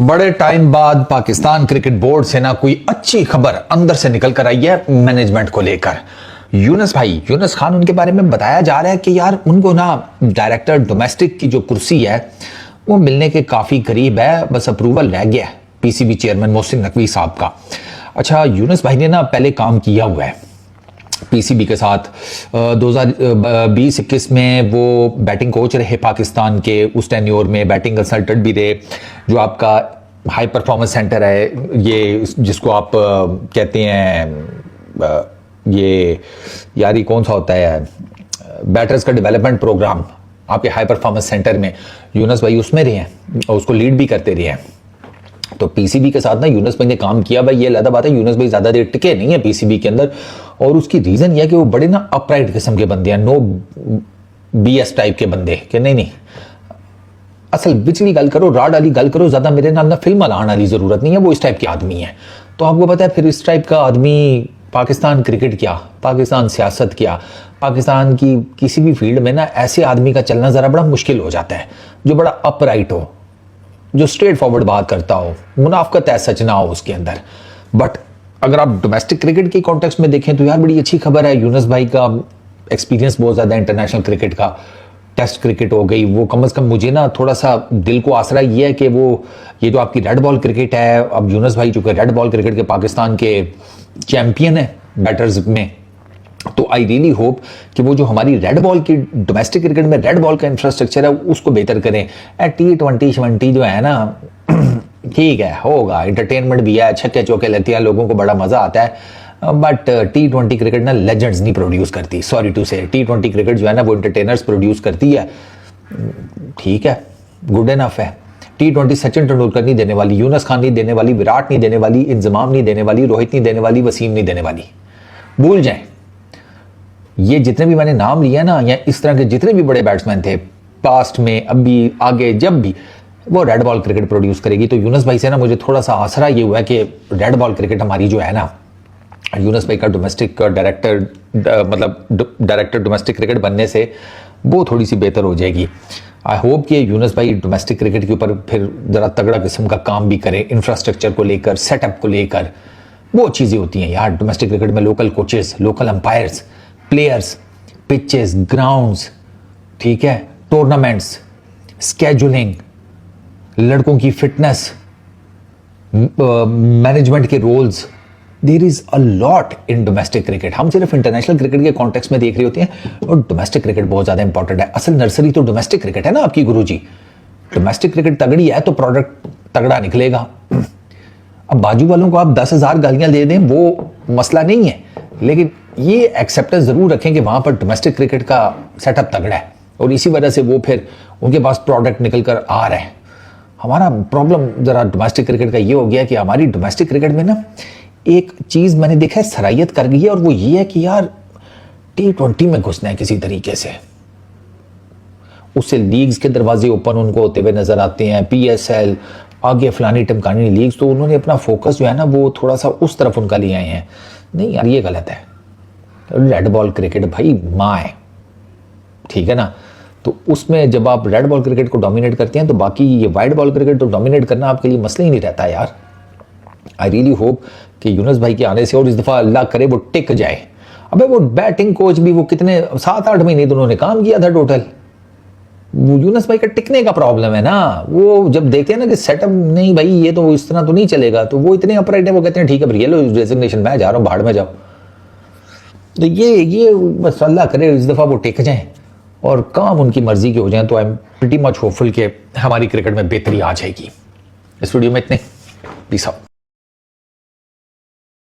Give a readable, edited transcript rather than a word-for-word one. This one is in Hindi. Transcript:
बड़े टाइम बाद पाकिस्तान क्रिकेट बोर्ड से ना कोई अच्छी खबर अंदर से निकल कर आई है मैनेजमेंट को लेकर। यूनुस खान उनके बारे में बताया जा रहा है कि यार उनको ना डायरेक्टर डोमेस्टिक की जो कुर्सी है वो मिलने के काफ़ी करीब है, बस अप्रूवल रह गया है पीसीबी चेयरमैन मोहसिन नकवी साहब का। अच्छा, यूनुस भाई ने ना पहले काम किया हुआ है पीसीबी के साथ। 2020-21 में वो बैटिंग कोच रहे पाकिस्तान के, उस टेन्योर में बैटिंग कंसल्टेंट भी रहे। जो आपका हाई परफॉर्मेंस सेंटर है ये जिसको आप कहते हैं, ये यार ये कौन सा होता है, बैटर्स का डेवलपमेंट प्रोग्राम आपके हाई परफॉर्मेंस सेंटर में यूनुस भाई उसमें रहे हैं और उसको लीड भी करते रहे हैं। तो पीसीबी के साथ ना यूनुस भाई ने काम किया। भाई ये अलग बात है, यूनुस भाई ज्यादा देर टिके नहीं है पीसीबी के अंदर, और उसकी रीजन यह है कि वो बड़े ना अपराइट किस्म के बंदे हैं, नो बीएस टाइप के बंदे कि नहीं असल बिचली गल करो, राड वाली गल करो, ज्यादा मेरे नाल ना फिल्म लाने वाली जरूरत नहीं है। वो इस टाइप के आदमी है। तो आपको पता है फिर इस टाइप का आदमी पाकिस्तान क्रिकेट क्या, पाकिस्तान सियासत क्या, पाकिस्तान की किसी भी फील्ड में ना ऐसे आदमी का चलना जरा बड़ा मुश्किल हो जाता है जो बड़ा अपराइट हो, जो स्ट्रेट फॉरवर्ड बात करता हो, मुनाफकत है सच ना हो उसके अंदर। बट अगर आप डोमेस्टिक क्रिकेट के कॉन्टेक्स्ट में देखें तो यार बड़ी अच्छी खबर है। यूनुस भाई का एक्सपीरियंस बहुत ज़्यादा इंटरनेशनल क्रिकेट का, टेस्ट क्रिकेट हो गई, वो कम से कम मुझे ना थोड़ा सा दिल को आसरा ये है कि वो ये जो आपकी रेड बॉल क्रिकेट है, अब यूनुस भाई चूँकि रेड बॉल क्रिकेट के पाकिस्तान के चैम्पियन है बैटर्स में, तो आई रियली होप कि वो जो हमारी रेड बॉल की डोमेस्टिक क्रिकेट में रेड बॉल का इंफ्रास्ट्रक्चर है उसको बेहतर करें। T20 जो है ना ठीक है, होगा, एंटरटेनमेंट भी है, छक्के चौके लेते हैं, लोगों को बड़ा मजा आता है, बट T20 क्रिकेट ना लेजेंड्स नहीं प्रोड्यूस करती, सॉरी टू से। T20 क्रिकेट जो है ना वो एंटरटेनर्स प्रोड्यूस करती है, ठीक है, गुड इनफ है। T20 सचिन तेंदुलकर नहीं देने वाली, यूनुस खान नहीं देने वाली, विराट नहीं देने वाली, इंजमाम नहीं देने वाली, रोहित नहीं देने वाली, वसीम नहीं देने वाली। भूल जाएं, ये जितने भी मैंने नाम लिया ना, या इस तरह के जितने भी बड़े बैट्समैन थे पास्ट में, अभी आगे जब भी, वो रेड बॉल क्रिकेट प्रोड्यूस करेगी। तो यूनुस भाई से ना मुझे थोड़ा सा आसरा ये हुआ है कि रेड बॉल क्रिकेट हमारी जो है ना, यूनुस भाई का डोमेस्टिक डायरेक्टर मतलब डायरेक्टर डोमेस्टिक क्रिकेट बनने से वो थोड़ी सी बेहतर हो जाएगी। आई होप कि यूनुस भाई डोमेस्टिक क्रिकेट के ऊपर फिर ज़रा तगड़ा किस्म का काम भी करें, इंफ्रास्ट्रक्चर को लेकर, सेटअप को लेकर। वो चीज़ें होती हैं यार डोमेस्टिक क्रिकेट में, local coaches, local umpires, players, pitches, grounds, ठीक है, टूर्नामेंट्स, स्केजुलिंग, लड़कों की फिटनेस, मैनेजमेंट के roles, there is a lot in domestic cricket. हम सिर्फ इंटरनेशनल क्रिकेट के कॉन्टेक्स्ट में देख रहे होते हैं, और डोमेस्टिक क्रिकेट बहुत ज्यादा इंपॉर्टेंट है। असल नर्सरी तो डोमेस्टिक क्रिकेट है ना आपकी गुरुजी। डोमेस्टिक क्रिकेट तगड़ी है तो प्रोडक्ट तगड़ा निकलेगा। अब बाजू वालों को आप 10,000 गालियां दे दें वो मसला नहीं है, लेकिन ये एक्सेप्टेंस जरूर रखें कि वहां पर डोमेस्टिक क्रिकेट का सेटअप तगड़ा है, और इसी वजह से वो फिर उनके पास प्रोडक्ट निकल कर आ रहे हैं। हमारा प्रॉब्लम जरा डोमेस्टिक क्रिकेट का ये हो गया कि हमारी डोमेस्टिक क्रिकेट में ना एक चीज मैंने देखा है सराहियत कर गई है, और वो ये है कि यार T20 में घुसना है किसी तरीके से, उससे लीग्स के दरवाजे ओपन उनको होते हुए नजर आते हैं, PSL आगे फलानी टमकानी लीग्स, तो उन्होंने अपना फोकस जो है ना वो थोड़ा सा उस तरफ उनका ले आए हैं। नहीं यार ये गलत है। रेड बॉल क्रिकेट भाई माँ है, ठीक है ना, तो उसमें जब आप रेड बॉल क्रिकेट को डोमिनेट करते हैं तो बाकी ये वाइट बॉल क्रिकेट तो डोमिनेट करना आपके लिए मसला ही नहीं रहता यार। आई रियली होप कि यूनुस भाई के आने से, और इस दफा अल्लाह करे वो टिक जाए। अबे वो बैटिंग कोच भी वो कितने 7-8 महीने तो उन्होंने काम किया था टोटल। वो यूनुस भाई का टिकने का प्रॉब्लम है ना, वो जब देखते हैं ना कि सेटअप नहीं भाई ये तो इस तरह तो नहीं चलेगा, तो वो इतने अपराइट है, वो कहते हैं ठीक है भैया लो रेजिग्नेशन, मैं जा रहा हूँ भाड़ में जाओ। तो ये बस अल्लाह करे इस दफा वो टिक जाएं और काम उनकी मर्जी के हो जाएं, तो I am pretty much hopeful कि हमारी क्रिकेट में बेहतरी आ जाएगी। इस वीडियो में इतने, पीस आउट।